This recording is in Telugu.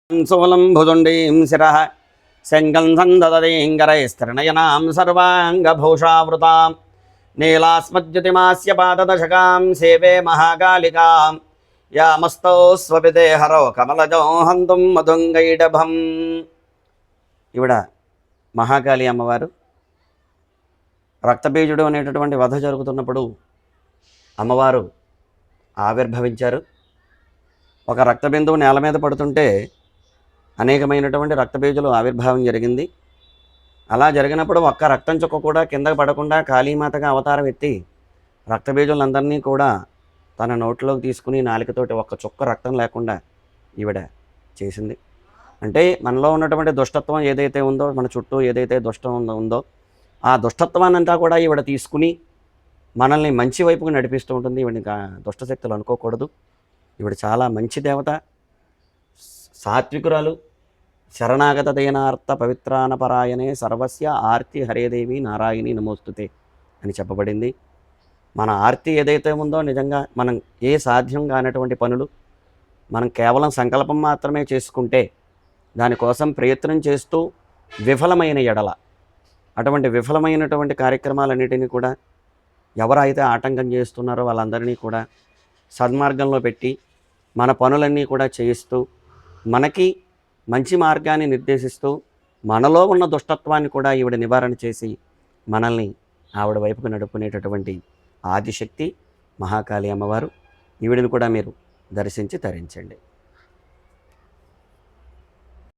శూలం భుజుండీం శిరః శంఖం దదదీంగరైస్తృణయనాం సర్వాంగభూషావృతాం నీలాస్మద్యుతిమాస్య పాదదశకాం సేవే మహాకాళికాం యామస్తౌ స్వపితే హరో కమలజో హంతుం మధుంగైడభం. ఈవిడ మహాకాళి అమ్మవారు. రక్తబీజుడు అనేటటువంటి వధ జరుగుతున్నప్పుడు అమ్మవారు ఆవిర్భవించారు. ఒక రక్తబిందువు నేల మీద పడుతుంటే అనేకమైనటువంటి రక్తబీజులు ఆవిర్భావం జరిగింది. అలా జరిగినప్పుడు ఒక్క రక్తం చుక్క కూడా కిందకు పడకుండా కాళీమాతగా అవతారం ఎత్తి రక్తబీజులందరినీ కూడా తన నోట్లోకి తీసుకుని నాలికతోటి ఒక్క చుక్క రక్తం లేకుండా ఈవిడ చేసింది. అంటే మనలో ఉన్నటువంటి దుష్టత్వం ఏదైతే ఉందో, మన చుట్టూ ఏదైతే దుష్టం ఉందో ఆ దుష్టత్వాన్నంతా కూడా ఈవిడ తీసుకుని మనల్ని మంచి వైపుకు నడిపిస్తూ ఉంటుంది. ఈవిడ దుష్టశక్తులు అనుకోకూడదు. ఈవిడ చాలా మంచి దేవత, సాత్వికురాలు, శరణాగత దయనార్త పవిత్రానపరాయణే సర్వస్య ఆర్తి హరేదేవి నారాయణి నమోస్తుతే అని చెప్పబడింది. మన ఆర్తి ఏదైతే ఉందో, నిజంగా మనం ఏ సాధ్యం కానటువంటి పనులు మనం కేవలం సంకల్పం మాత్రమే చేసుకుంటే, దానికోసం ప్రయత్నం చేస్తూ విఫలమైన ఎడల, అటువంటి విఫలమైనటువంటి కార్యక్రమాలన్నిటినీ కూడా ఎవరైతే ఆటంకం చేస్తున్నారో వాళ్ళందరినీ కూడా సన్మార్గంలో పెట్టి మన పనులన్నీ కూడా చేయిస్తూ మనకి మంచి మార్గాన్ని నిర్దేశిస్తూ మనలో ఉన్న దుష్టత్వాన్ని కూడా ఈవిడ నివారణ చేసి మనల్ని ఆవిడ వైపుకు నడుపుకునేటటువంటి ఆదిశక్తి మహాకాళి అమ్మవారు. ఈవిడని కూడా మీరు దర్శించి తరించండి.